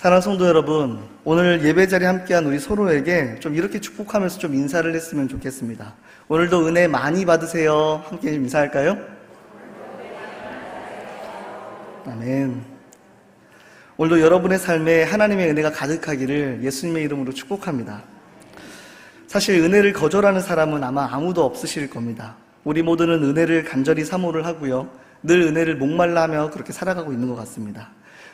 사랑하는 성도 여러분, 오늘 예배 자리에 함께한 우리 서로에게 좀 이렇게 축복하면서 좀 인사를 했으면 좋겠습니다. 오늘도 은혜 많이 받으세요. 함께 좀 인사할까요? 아멘. 오늘도 여러분의 삶에 하나님의 은혜가 가득하기를 예수님의 이름으로 축복합니다. 사실 은혜를 거절하는 사람은 아마 아무도 없으실 겁니다. 우리 모두는 은혜를 간절히 사모를 하고요, 늘 은혜를 목말라 하며 그렇게 살아가고 있는 것 같습니다.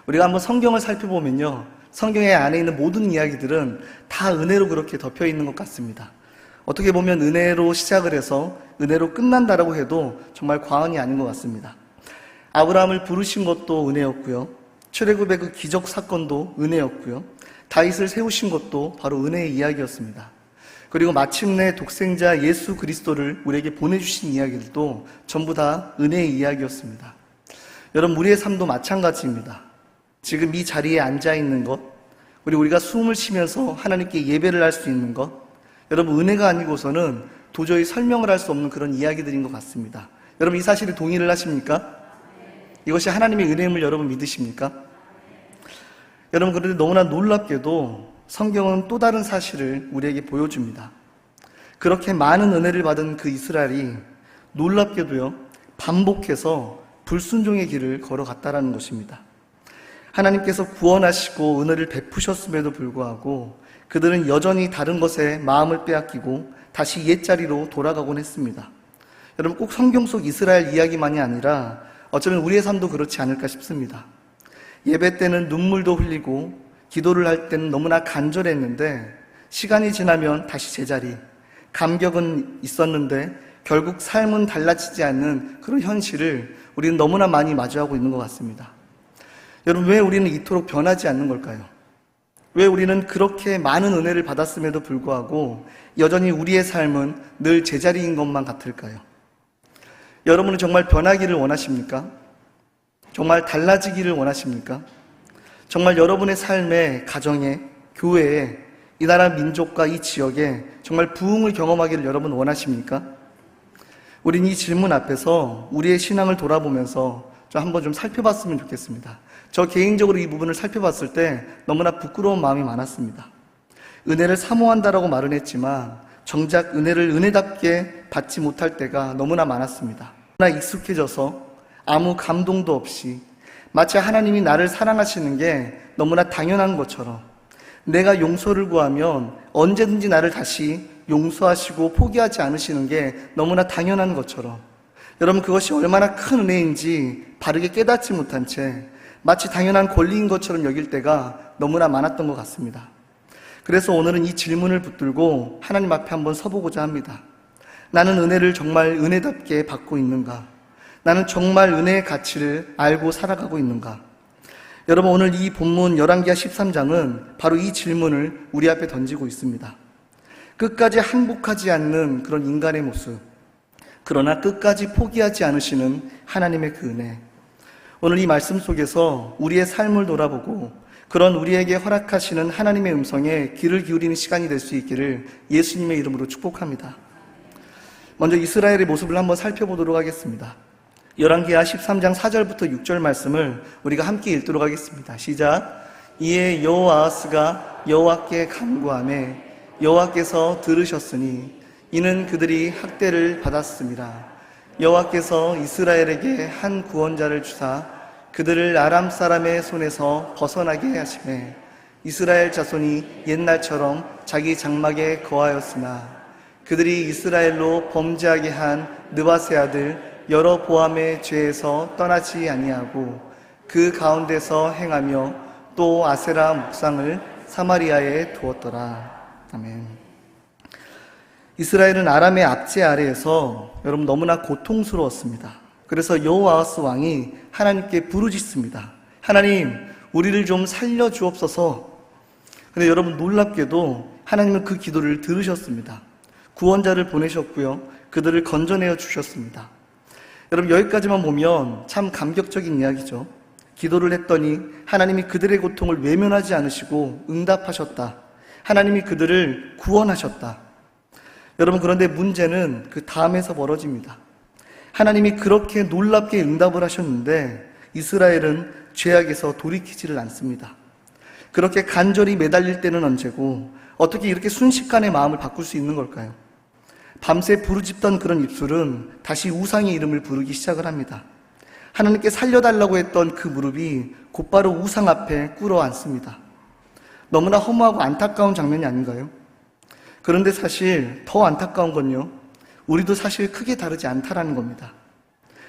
우리가 한번 성경을 살펴보면요, 성경의 안에 있는 모든 이야기들은 다 은혜로 그렇게 덮여 있는 것 같습니다. 어떻게 보면 은혜로 시작을 해서 은혜로 끝난다라고 해도 정말 과언이 아닌 것 같습니다. 아브라함을 부르신 것도 은혜였고요, 출애굽의 그 기적 사건도 은혜였고요, 다윗을 세우신 것도 바로 은혜의 이야기였습니다. 그리고 마침내 독생자 예수 그리스도를 우리에게 보내주신 이야기들도 전부 다 은혜의 이야기였습니다. 여러분, 우리의 삶도 마찬가지입니다. 지금 이 자리에 앉아있는 것, 우리가 숨을 쉬면서 하나님께 예배를 할 수 있는 것, 여러분, 은혜가 아니고서는 도저히 설명을 할 수 없는 그런 이야기들인 것 같습니다. 여러분, 이 사실에 동의를 하십니까? 이것이 하나님의 은혜임을 여러분 믿으십니까? 여러분, 그런데 너무나 놀랍게도 성경은 또 다른 사실을 우리에게 보여줍니다. 그렇게 많은 은혜를 받은 그 이스라엘이 놀랍게도요, 반복해서 불순종의 길을 걸어갔다라는 것입니다. 하나님께서 구원하시고 은혜를 베푸셨음에도 불구하고 그들은 여전히 다른 것에 마음을 빼앗기고 다시 옛자리로 돌아가곤 했습니다. 여러분, 꼭 성경 속 이스라엘 이야기만이 아니라 어쩌면 우리의 삶도 그렇지 않을까 싶습니다. 예배 때는 눈물도 흘리고 기도를 할 때는 너무나 간절했는데 시간이 지나면 다시 제자리, 감격은 있었는데 결국 삶은 달라지지 않는 그런 현실을 우리는 너무나 많이 마주하고 있는 것 같습니다. 여러분, 왜 우리는 이토록 변하지 않는 걸까요? 왜 우리는 그렇게 많은 은혜를 받았음에도 불구하고 여전히 우리의 삶은 늘 제자리인 것만 같을까요? 여러분은 정말 변하기를 원하십니까? 정말 달라지기를 원하십니까? 정말 여러분의 삶에, 가정에, 교회에, 이 나라 민족과 이 지역에 정말 부흥을 경험하기를 여러분 원하십니까? 우린 이 질문 앞에서 우리의 신앙을 돌아보면서 한번 좀 살펴봤으면 좋겠습니다. 저 개인적으로 이 부분을 살펴봤을 때 너무나 부끄러운 마음이 많았습니다. 은혜를 사모한다라고 말은 했지만 정작 은혜를 은혜답게 받지 못할 때가 너무나 많았습니다. 너무나 익숙해져서 아무 감동도 없이 마치 하나님이 나를 사랑하시는 게 너무나 당연한 것처럼, 내가 용서를 구하면 언제든지 나를 다시 용서하시고 포기하지 않으시는 게 너무나 당연한 것처럼, 여러분, 그것이 얼마나 큰 은혜인지 바르게 깨닫지 못한 채 마치 당연한 권리인 것처럼 여길 때가 너무나 많았던 것 같습니다. 그래서 오늘은 이 질문을 붙들고 하나님 앞에 한번 서보고자 합니다. 나는 은혜를 정말 은혜답게 받고 있는가? 나는 정말 은혜의 가치를 알고 살아가고 있는가? 여러분, 오늘 이 본문 열왕기하 13장은 바로 이 질문을 우리 앞에 던지고 있습니다. 끝까지 항복하지 않는 그런 인간의 모습, 그러나 끝까지 포기하지 않으시는 하나님의 그 은혜. 오늘 이 말씀 속에서 우리의 삶을 돌아보고 그런 우리에게 허락하시는 하나님의 음성에 귀를 기울이는 시간이 될 수 있기를 예수님의 이름으로 축복합니다. 먼저 이스라엘의 모습을 한번 살펴보도록 하겠습니다. 열왕기하 13장 4절부터 6절 말씀을 우리가 함께 읽도록 하겠습니다. 시작. 이에 여호아하스가 여호와께 간구하매 여호와께서 들으셨으니 이는 그들이 학대를 받았습니다. 여호와께서 이스라엘에게 한 구원자를 주사 그들을 아람 사람의 손에서 벗어나게 하시매 이스라엘 자손이 옛날처럼 자기 장막에 거하였으나 그들이 이스라엘로 범죄하게 한 느밧의 아들 여로보암의 죄에서 떠나지 아니하고 그 가운데서 행하며 또 아세라 목상을 사마리아에 두었더라. 아멘. 이스라엘은 아람의 압제 아래에서 여러분 너무나 고통스러웠습니다. 그래서 여호아하스 왕이 하나님께 부르짖습니다. 하나님, 우리를 좀 살려주옵소서. 근데 여러분, 놀랍게도 하나님은 그 기도를 들으셨습니다. 구원자를 보내셨고요, 그들을 건져내어 주셨습니다. 여러분, 여기까지만 보면 참 감격적인 이야기죠. 기도를 했더니 하나님이 그들의 고통을 외면하지 않으시고 응답하셨다. 하나님이 그들을 구원하셨다. 여러분, 그런데 문제는 그 다음에서 벌어집니다. 하나님이 그렇게 놀랍게 응답을 하셨는데 이스라엘은 죄악에서 돌이키지를 않습니다. 그렇게 간절히 매달릴 때는 언제고 어떻게 이렇게 순식간에 마음을 바꿀 수 있는 걸까요? 밤새 부르짖던 그런 입술은 다시 우상의 이름을 부르기 시작을 합니다. 하나님께 살려달라고 했던 그 무릎이 곧바로 우상 앞에 꿇어 앉습니다. 너무나 허무하고 안타까운 장면이 아닌가요? 그런데 사실 더 안타까운 건요, 우리도 사실 크게 다르지 않다라는 겁니다.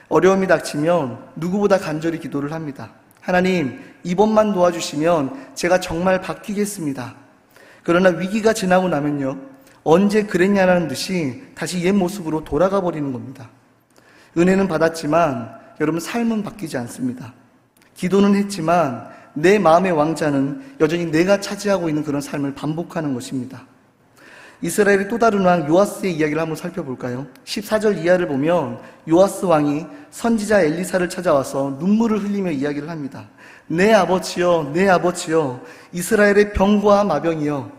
어려움이 닥치면 누구보다 간절히 기도를 합니다. 하나님, 이번만 도와주시면 제가 정말 바뀌겠습니다. 그러나 위기가 지나고 나면요, 언제 그랬냐라는 듯이 다시 옛 모습으로 돌아가 버리는 겁니다. 은혜는 받았지만 여러분, 삶은 바뀌지 않습니다. 기도는 했지만 내 마음의 왕자는 여전히 내가 차지하고 있는 그런 삶을 반복하는 것입니다. 이스라엘의 또 다른 왕 요아스의 이야기를 한번 살펴볼까요? 14절 이하를 보면 요아스 왕이 선지자 엘리사를 찾아와서 눈물을 흘리며 이야기를 합니다. 내 아버지여, 내 아버지여, 이스라엘의 병과 마병이여.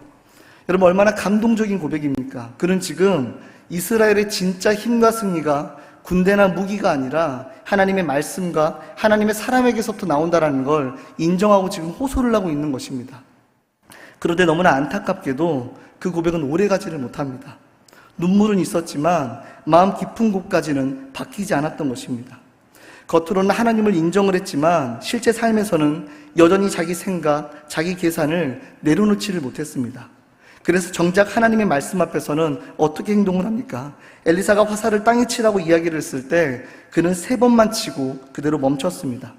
여러분, 얼마나 감동적인 고백입니까? 그는 지금 이스라엘의 진짜 힘과 승리가 군대나 무기가 아니라 하나님의 말씀과 하나님의 사람에게서부터 나온다는 걸 인정하고 지금 호소를 하고 있는 것입니다. 그런데 너무나 안타깝게도 그 고백은 오래가지를 못합니다. 눈물은 있었지만 마음 깊은 곳까지는 바뀌지 않았던 것입니다. 겉으로는 하나님을 인정을 했지만 실제 삶에서는 여전히 자기 생각, 자기 계산을 내려놓지를 못했습니다. 그래서 정작 하나님의 말씀 앞에서는 어떻게 행동을 합니까? 엘리사가 화살을 땅에 치라고 이야기를 했을 때 그는 3번만 치고 그대로 멈췄습니다.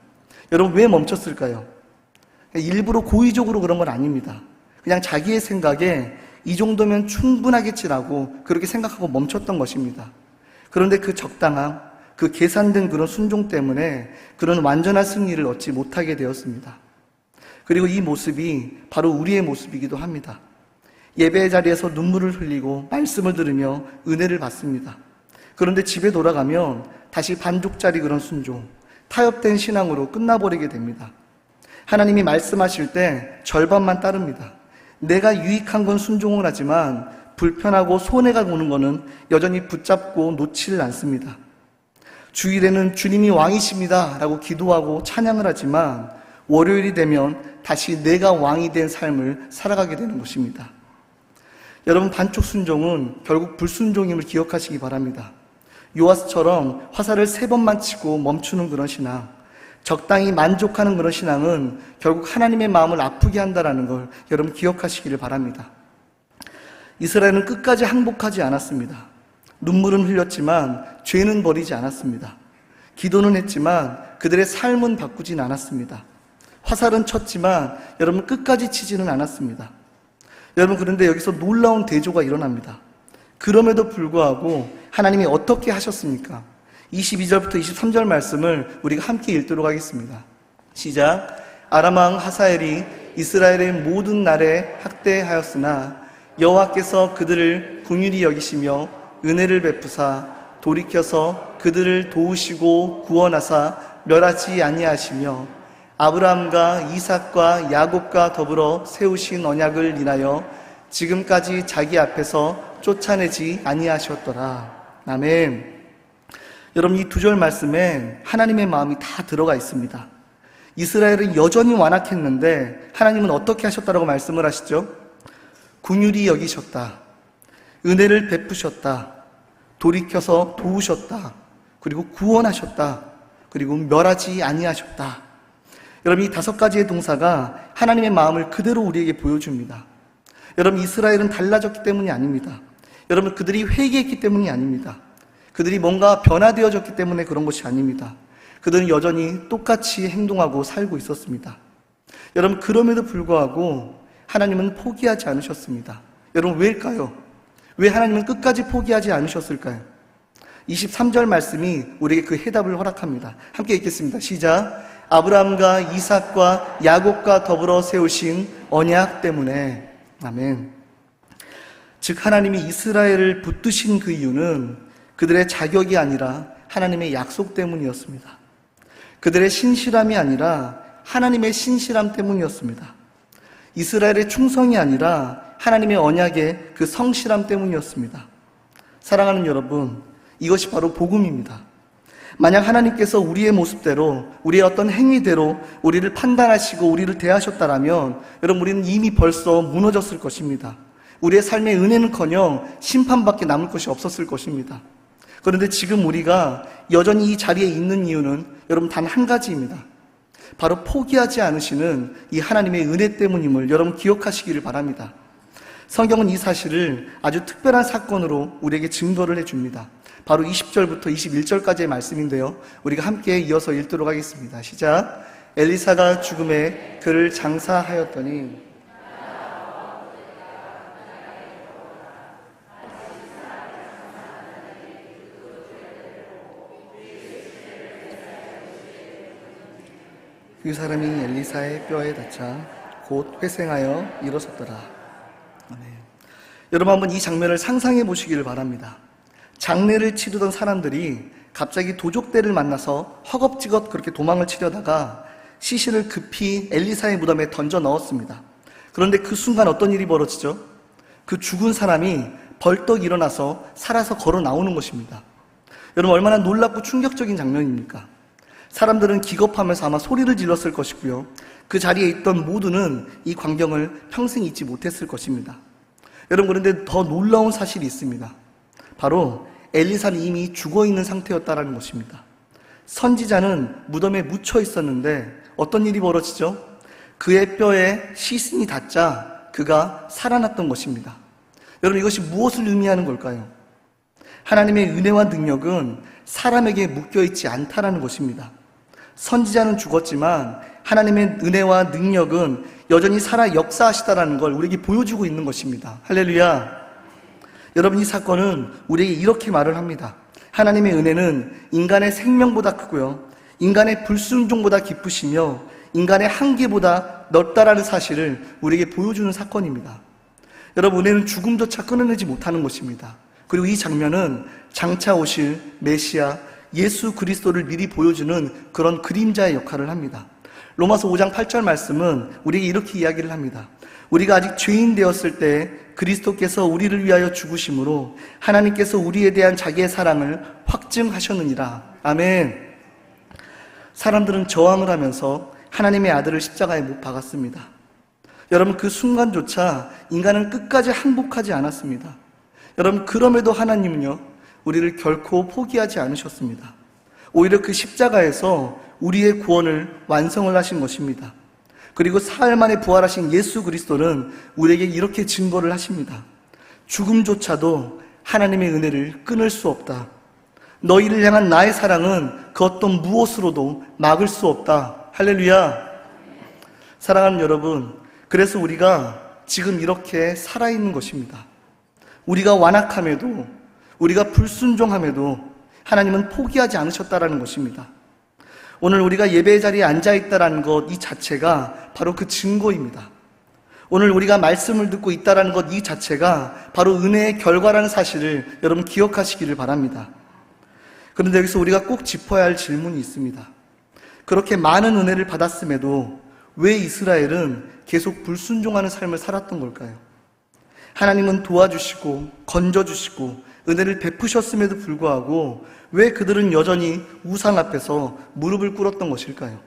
여러분, 왜 멈췄을까요? 일부러 고의적으로 그런 건 아닙니다. 그냥 자기의 생각에 이 정도면 충분하겠지라고 그렇게 생각하고 멈췄던 것입니다. 그런데 그 적당함, 그 계산된 그런 순종 때문에 그런 완전한 승리를 얻지 못하게 되었습니다. 그리고 이 모습이 바로 우리의 모습이기도 합니다. 예배의 자리에서 눈물을 흘리고 말씀을 들으며 은혜를 받습니다. 그런데 집에 돌아가면 다시 반쪽짜리 그런 순종, 타협된 신앙으로 끝나버리게 됩니다. 하나님이 말씀하실 때 절반만 따릅니다. 내가 유익한 건 순종을 하지만 불편하고 손해가 오는 거는 여전히 붙잡고 놓지를 않습니다. 주일에는 주님이 왕이십니다 라고 기도하고 찬양을 하지만 월요일이 되면 다시 내가 왕이 된 삶을 살아가게 되는 것입니다. 여러분, 반쪽 순종은 결국 불순종임을 기억하시기 바랍니다. 요아스처럼 화살을 3번만 치고 멈추는 그런 신앙, 적당히 만족하는 그런 신앙은 결국 하나님의 마음을 아프게 한다는 걸 여러분 기억하시기를 바랍니다. 이스라엘은 끝까지 항복하지 않았습니다. 눈물은 흘렸지만 죄는 버리지 않았습니다. 기도는 했지만 그들의 삶은 바꾸진 않았습니다. 화살은 쳤지만 여러분 끝까지 치지는 않았습니다. 여러분, 그런데 여기서 놀라운 대조가 일어납니다. 그럼에도 불구하고 하나님이 어떻게 하셨습니까? 22절부터 23절 말씀을 우리가 함께 읽도록 하겠습니다. 시작. 아람 왕 하사엘이 이스라엘의 모든 날에 학대하였으나 여호와께서 그들을 긍휼히 여기시며 은혜를 베푸사 돌이켜서 그들을 도우시고 구원하사 멸하지 아니하시며 아브라함과 이삭과 야곱과 더불어 세우신 언약을 인하여 지금까지 자기 앞에서 쫓아내지 아니하셨더라. 아멘. 여러분, 이 2절 말씀에 하나님의 마음이 다 들어가 있습니다. 이스라엘은 여전히 완악했는데 하나님은 어떻게 하셨다라고 말씀을 하시죠? 긍휼히 여기셨다. 은혜를 베푸셨다. 돌이켜서 도우셨다. 그리고 구원하셨다. 그리고 멸하지 아니하셨다. 여러분, 이 5가지의 동사가 하나님의 마음을 그대로 우리에게 보여줍니다. 여러분, 이스라엘은 달라졌기 때문이 아닙니다. 여러분, 그들이 회개했기 때문이 아닙니다. 그들이 뭔가 변화되어졌기 때문에 그런 것이 아닙니다. 그들은 여전히 똑같이 행동하고 살고 있었습니다. 여러분, 그럼에도 불구하고 하나님은 포기하지 않으셨습니다. 여러분, 왜일까요? 왜 하나님은 끝까지 포기하지 않으셨을까요? 23절 말씀이 우리에게 그 해답을 허락합니다. 함께 읽겠습니다. 시작. 아브라함과 이삭과 야곱과 더불어 세우신 언약 때문에. 아멘. 즉, 하나님이 이스라엘을 붙드신 그 이유는 그들의 자격이 아니라 하나님의 약속 때문이었습니다. 그들의 신실함이 아니라 하나님의 신실함 때문이었습니다. 이스라엘의 충성이 아니라 하나님의 언약의 그 성실함 때문이었습니다. 사랑하는 여러분, 이것이 바로 복음입니다. 만약 하나님께서 우리의 모습대로, 우리의 어떤 행위대로 우리를 판단하시고 우리를 대하셨다라면 여러분, 우리는 이미 벌써 무너졌을 것입니다. 우리의 삶의 은혜는커녕 심판밖에 남을 것이 없었을 것입니다. 그런데 지금 우리가 여전히 이 자리에 있는 이유는 여러분 단 한 가지입니다. 바로 포기하지 않으시는 이 하나님의 은혜 때문임을 여러분 기억하시기를 바랍니다. 성경은 이 사실을 아주 특별한 사건으로 우리에게 증거를 해줍니다. 바로 20절부터 21절까지의 말씀인데요, 우리가 함께 이어서 읽도록 하겠습니다. 시작. 엘리사가 죽음에 그를 장사하였더니 그 사람이 엘리사의 뼈에 닿자 곧 회생하여 일어섰더라. 아멘. 여러분, 한번 이 장면을 상상해 보시기를 바랍니다. 장례를 치르던 사람들이 갑자기 도적대를 만나서 허겁지겁 그렇게 도망을 치려다가 시신을 급히 엘리사의 무덤에 던져 넣었습니다. 그런데 그 순간 어떤 일이 벌어지죠? 그 죽은 사람이 벌떡 일어나서 살아서 걸어 나오는 것입니다. 여러분, 얼마나 놀랍고 충격적인 장면입니까? 사람들은 기겁하면서 아마 소리를 질렀을 것이고요, 그 자리에 있던 모두는 이 광경을 평생 잊지 못했을 것입니다. 여러분, 그런데 더 놀라운 사실이 있습니다. 바로 엘리사는 이미 죽어있는 상태였다는 것입니다. 선지자는 무덤에 묻혀 있었는데 어떤 일이 벌어지죠? 그의 뼈에 시신이 닿자 그가 살아났던 것입니다. 여러분, 이것이 무엇을 의미하는 걸까요? 하나님의 은혜와 능력은 사람에게 묶여있지 않다라는 것입니다. 선지자는 죽었지만 하나님의 은혜와 능력은 여전히 살아 역사하시다라는 걸 우리에게 보여주고 있는 것입니다. 할렐루야. 여러분, 이 사건은 우리에게 이렇게 말을 합니다. 하나님의 은혜는 인간의 생명보다 크고요, 인간의 불순종보다 깊으시며 인간의 한계보다 넓다라는 사실을 우리에게 보여주는 사건입니다. 여러분, 은혜는 죽음조차 끊어내지 못하는 것입니다. 그리고 이 장면은 장차 오실 메시아 예수 그리스도를 미리 보여주는 그런 그림자의 역할을 합니다. 로마서 5장 8절 말씀은 우리에게 이렇게 이야기를 합니다. 우리가 아직 죄인 되었을 때 그리스도께서 우리를 위하여 죽으심으로 하나님께서 우리에 대한 자기의 사랑을 확증하셨느니라. 아멘. 사람들은 저항을 하면서 하나님의 아들을 십자가에 못 박았습니다. 여러분, 그 순간조차 인간은 끝까지 항복하지 않았습니다. 여러분, 그럼에도 하나님은요, 우리를 결코 포기하지 않으셨습니다. 오히려 그 십자가에서 우리의 구원을 완성을 하신 것입니다. 그리고 사흘 만에 부활하신 예수 그리스도는 우리에게 이렇게 증거를 하십니다. 죽음조차도 하나님의 은혜를 끊을 수 없다. 너희를 향한 나의 사랑은 그 어떤 무엇으로도 막을 수 없다. 할렐루야. 사랑하는 여러분, 그래서 우리가 지금 이렇게 살아있는 것입니다. 우리가 완악함에도, 우리가 불순종함에도 하나님은 포기하지 않으셨다라는 것입니다. 오늘 우리가 예배의 자리에 앉아있다라는 것 이 자체가 바로 그 증거입니다. 오늘 우리가 말씀을 듣고 있다라는 것 이 자체가 바로 은혜의 결과라는 사실을 여러분 기억하시기를 바랍니다. 그런데 여기서 우리가 꼭 짚어야 할 질문이 있습니다. 그렇게 많은 은혜를 받았음에도 왜 이스라엘은 계속 불순종하는 삶을 살았던 걸까요? 하나님은 도와주시고 건져주시고 은혜를 베푸셨음에도 불구하고 왜 그들은 여전히 우상 앞에서 무릎을 꿇었던 것일까요?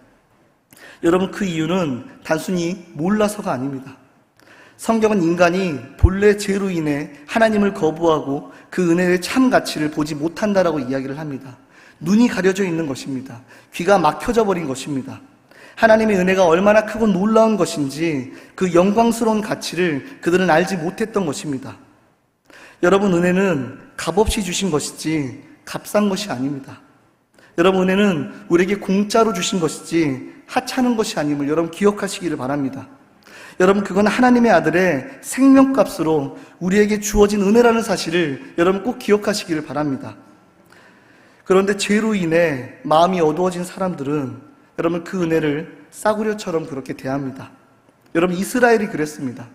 여러분, 그 이유는 단순히 몰라서가 아닙니다. 성경은 인간이 본래 죄로 인해 하나님을 거부하고 그 은혜의 참 가치를 보지 못한다라고 이야기를 합니다. 눈이 가려져 있는 것입니다. 귀가 막혀져 버린 것입니다. 하나님의 은혜가 얼마나 크고 놀라운 것인지 그 영광스러운 가치를 그들은 알지 못했던 것입니다. 여러분, 은혜는 값없이 주신 것이지 값싼 것이 아닙니다. 여러분, 은혜는 우리에게 공짜로 주신 것이지 하찮은 것이 아님을 여러분 기억하시기를 바랍니다. 여러분, 그건 하나님의 아들의 생명값으로 우리에게 주어진 은혜라는 사실을 여러분 꼭 기억하시기를 바랍니다. 그런데 죄로 인해 마음이 어두워진 사람들은 여러분 그 은혜를 싸구려처럼 그렇게 대합니다. 여러분, 이스라엘이 그랬습니다.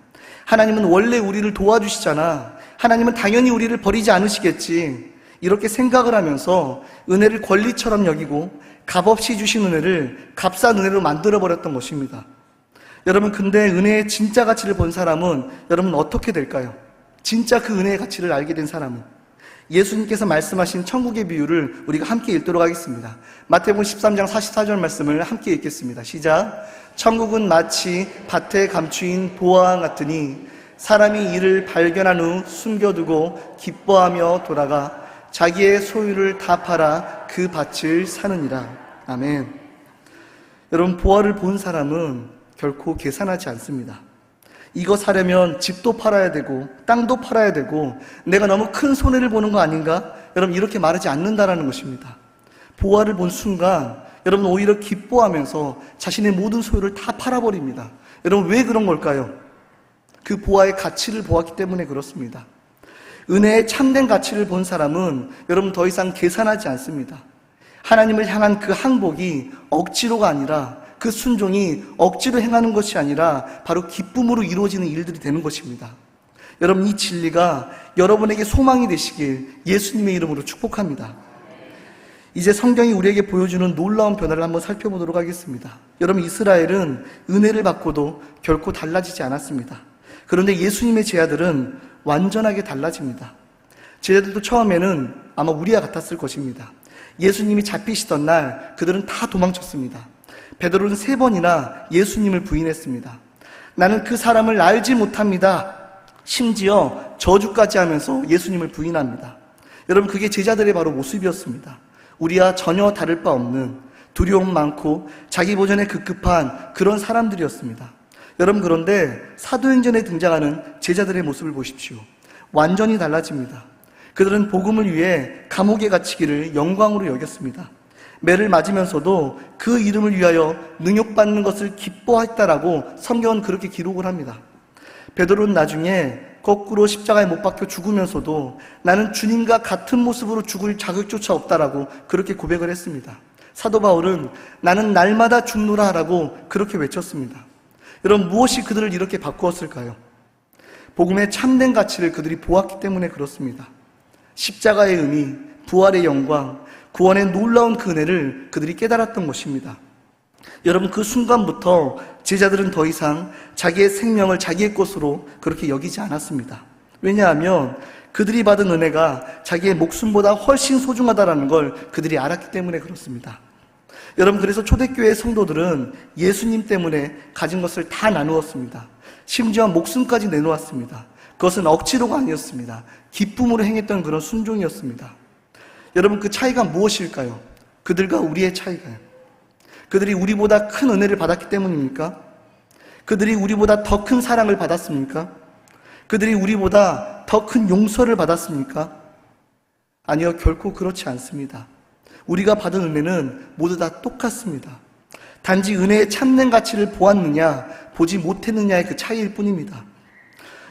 하나님은 원래 우리를 도와주시잖아. 하나님은 당연히 우리를 버리지 않으시겠지. 이렇게 생각을 하면서 은혜를 권리처럼 여기고 값없이 주신 은혜를 값싼 은혜로 만들어버렸던 것입니다. 여러분, 근데 은혜의 진짜 가치를 본 사람은 여러분 어떻게 될까요? 진짜 그 은혜의 가치를 알게 된 사람은 예수님께서 말씀하신 천국의 비유를 우리가 함께 읽도록 하겠습니다. 마태복음 13장 44절 말씀을 함께 읽겠습니다. 시작. 천국은 마치 밭에 감추인 보화와 같으니 사람이 이를 발견한 후 숨겨두고 기뻐하며 돌아가 자기의 소유를 다 팔아 그 밭을 사느니라. 아멘. 여러분, 보화를 본 사람은 결코 계산하지 않습니다. 이거 사려면 집도 팔아야 되고 땅도 팔아야 되고 내가 너무 큰 손해를 보는 거 아닌가? 여러분, 이렇게 말하지 않는다라는 것입니다. 보화를 본 순간 여러분 오히려 기뻐하면서 자신의 모든 소유를 다 팔아버립니다. 여러분, 왜 그런 걸까요? 그 보화의 가치를 보았기 때문에 그렇습니다. 은혜의 참된 가치를 본 사람은 여러분 더 이상 계산하지 않습니다. 하나님을 향한 그 항복이 억지로가 아니라, 그 순종이 억지로 행하는 것이 아니라 바로 기쁨으로 이루어지는 일들이 되는 것입니다. 여러분, 이 진리가 여러분에게 소망이 되시길 예수님의 이름으로 축복합니다. 이제 성경이 우리에게 보여주는 놀라운 변화를 한번 살펴보도록 하겠습니다. 여러분, 이스라엘은 은혜를 받고도 결코 달라지지 않았습니다. 그런데 예수님의 제자들은 완전하게 달라집니다. 제자들도 처음에는 아마 우리와 같았을 것입니다. 예수님이 잡히시던 날 그들은 다 도망쳤습니다. 베드로는 3번이나 예수님을 부인했습니다. 나는 그 사람을 알지 못합니다. 심지어 저주까지 하면서 예수님을 부인합니다. 여러분, 그게 제자들의 바로 모습이었습니다. 우리와 전혀 다를 바 없는 두려움 많고 자기 보전에 급급한 그런 사람들이었습니다. 여러분, 그런데 사도행전에 등장하는 제자들의 모습을 보십시오. 완전히 달라집니다. 그들은 복음을 위해 감옥에 갇히기를 영광으로 여겼습니다. 매를 맞으면서도 그 이름을 위하여 능욕받는 것을 기뻐했다라고 성경은 그렇게 기록을 합니다. 베드로는 나중에 거꾸로 십자가에 못 박혀 죽으면서도 나는 주님과 같은 모습으로 죽을 자격조차 없다라고 그렇게 고백을 했습니다. 사도 바울은 나는 날마다 죽노라 라고 그렇게 외쳤습니다. 여러분, 무엇이 그들을 이렇게 바꾸었을까요? 복음의 참된 가치를 그들이 보았기 때문에 그렇습니다. 십자가의 의미, 부활의 영광, 구원의 놀라운 그 은혜를 그들이 깨달았던 것입니다. 여러분, 그 순간부터 제자들은 더 이상 자기의 생명을 자기의 것으로 그렇게 여기지 않았습니다. 왜냐하면 그들이 받은 은혜가 자기의 목숨보다 훨씬 소중하다는 걸 그들이 알았기 때문에 그렇습니다. 여러분, 그래서 초대교회의 성도들은 예수님 때문에 가진 것을 다 나누었습니다. 심지어 목숨까지 내놓았습니다. 그것은 억지로가 아니었습니다. 기쁨으로 행했던 그런 순종이었습니다. 여러분, 그 차이가 무엇일까요? 그들과 우리의 차이가요. 그들이 우리보다 큰 은혜를 받았기 때문입니까? 그들이 우리보다 더 큰 사랑을 받았습니까? 그들이 우리보다 더 큰 용서를 받았습니까? 아니요, 결코 그렇지 않습니다. 우리가 받은 은혜는 모두 다 똑같습니다. 단지 은혜의 참된 가치를 보았느냐, 보지 못했느냐의 그 차이일 뿐입니다.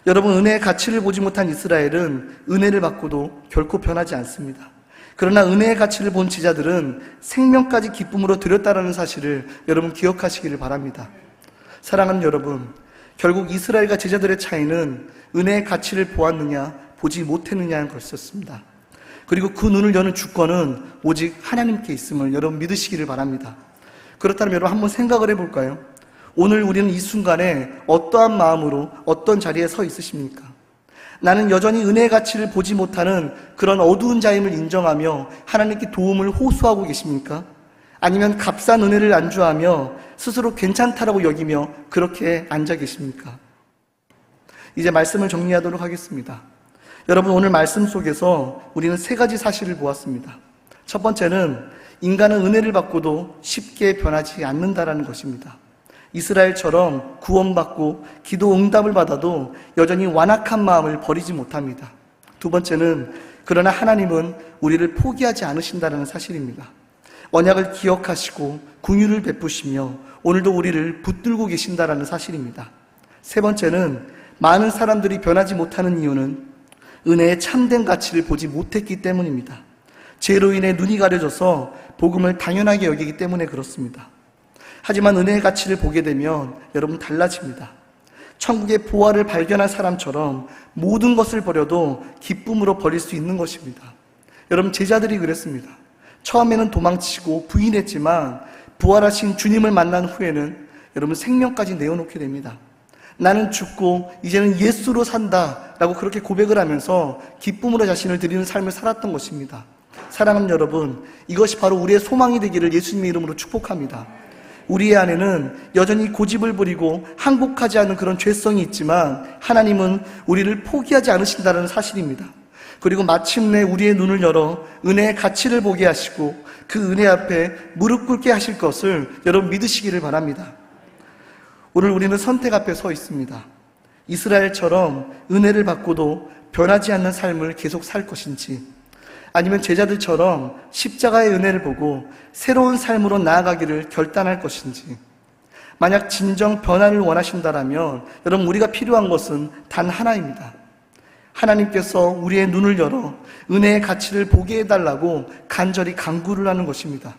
여러분, 은혜의 가치를 보지 못한 이스라엘은 은혜를 받고도 결코 변하지 않습니다. 그러나 은혜의 가치를 본 제자들은 생명까지 기쁨으로 드렸다라는 사실을 여러분 기억하시기를 바랍니다. 사랑하는 여러분, 결국 이스라엘과 제자들의 차이는 은혜의 가치를 보았느냐, 보지 못했느냐는 것이었습니다. 그리고 그 눈을 여는 주권은 오직 하나님께 있음을 여러분 믿으시기를 바랍니다. 그렇다면 여러분 한번 생각을 해볼까요? 오늘 우리는 이 순간에 어떠한 마음으로 어떤 자리에 서 있으십니까? 나는 여전히 은혜의 가치를 보지 못하는 그런 어두운 자임을 인정하며 하나님께 도움을 호소하고 계십니까? 아니면 값싼 은혜를 안주하며 스스로 괜찮다라고 여기며 그렇게 앉아 계십니까? 이제 말씀을 정리하도록 하겠습니다. 여러분, 오늘 말씀 속에서 우리는 3가지 사실을 보았습니다. 첫 번째는 인간은 은혜를 받고도 쉽게 변하지 않는다라는 것입니다. 이스라엘처럼 구원받고 기도 응답을 받아도 여전히 완악한 마음을 버리지 못합니다. 두 번째는 그러나 하나님은 우리를 포기하지 않으신다는 사실입니다. 언약을 기억하시고 긍휼을 베푸시며 오늘도 우리를 붙들고 계신다는 사실입니다. 세 번째는 많은 사람들이 변하지 못하는 이유는 은혜의 참된 가치를 보지 못했기 때문입니다. 죄로 인해 눈이 가려져서 복음을 당연하게 여기기 때문에 그렇습니다. 하지만 은혜의 가치를 보게 되면 여러분 달라집니다. 천국의 보화를 발견한 사람처럼 모든 것을 버려도 기쁨으로 버릴 수 있는 것입니다. 여러분, 제자들이 그랬습니다. 처음에는 도망치고 부인했지만 부활하신 주님을 만난 후에는 여러분 생명까지 내어놓게 됩니다. 나는 죽고 이제는 예수로 산다 라고 그렇게 고백을 하면서 기쁨으로 자신을 드리는 삶을 살았던 것입니다. 사랑하는 여러분, 이것이 바로 우리의 소망이 되기를 예수님의 이름으로 축복합니다. 우리의 안에는 여전히 고집을 부리고 항복하지 않는 그런 죄성이 있지만 하나님은 우리를 포기하지 않으신다는 사실입니다. 그리고 마침내 우리의 눈을 열어 은혜의 가치를 보게 하시고 그 은혜 앞에 무릎 꿇게 하실 것을 여러분 믿으시기를 바랍니다. 오늘 우리는 선택 앞에 서 있습니다. 이스라엘처럼 은혜를 받고도 변하지 않는 삶을 계속 살 것인지, 아니면 제자들처럼 십자가의 은혜를 보고 새로운 삶으로 나아가기를 결단할 것인지. 만약 진정 변화를 원하신다라면 여러분, 우리가 필요한 것은 단 하나입니다. 하나님께서 우리의 눈을 열어 은혜의 가치를 보게 해달라고 간절히 간구를 하는 것입니다.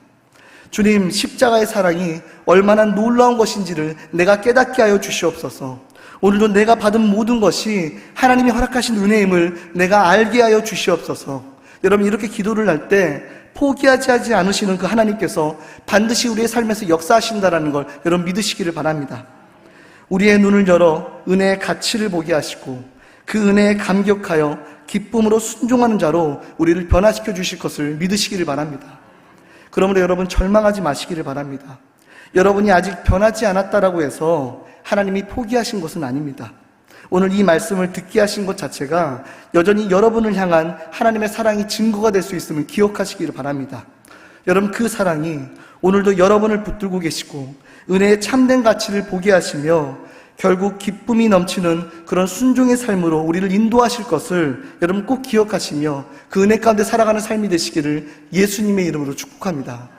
주님, 십자가의 사랑이 얼마나 놀라운 것인지를 내가 깨닫게 하여 주시옵소서. 오늘도 내가 받은 모든 것이 하나님이 허락하신 은혜임을 내가 알게 하여 주시옵소서. 여러분, 이렇게 기도를 할 때 포기하지 않으시는 그 하나님께서 반드시 우리의 삶에서 역사하신다는 걸 여러분 믿으시기를 바랍니다. 우리의 눈을 열어 은혜의 가치를 보게 하시고 그 은혜에 감격하여 기쁨으로 순종하는 자로 우리를 변화시켜 주실 것을 믿으시기를 바랍니다. 그러므로 여러분, 절망하지 마시기를 바랍니다. 여러분이 아직 변하지 않았다라고 해서 하나님이 포기하신 것은 아닙니다. 오늘 이 말씀을 듣게 하신 것 자체가 여전히 여러분을 향한 하나님의 사랑이 증거가 될 수 있음을 기억하시기를 바랍니다. 여러분, 그 사랑이 오늘도 여러분을 붙들고 계시고 은혜의 참된 가치를 보게 하시며 결국 기쁨이 넘치는 그런 순종의 삶으로 우리를 인도하실 것을 여러분 꼭 기억하시며 그 은혜 가운데 살아가는 삶이 되시기를 예수님의 이름으로 축복합니다.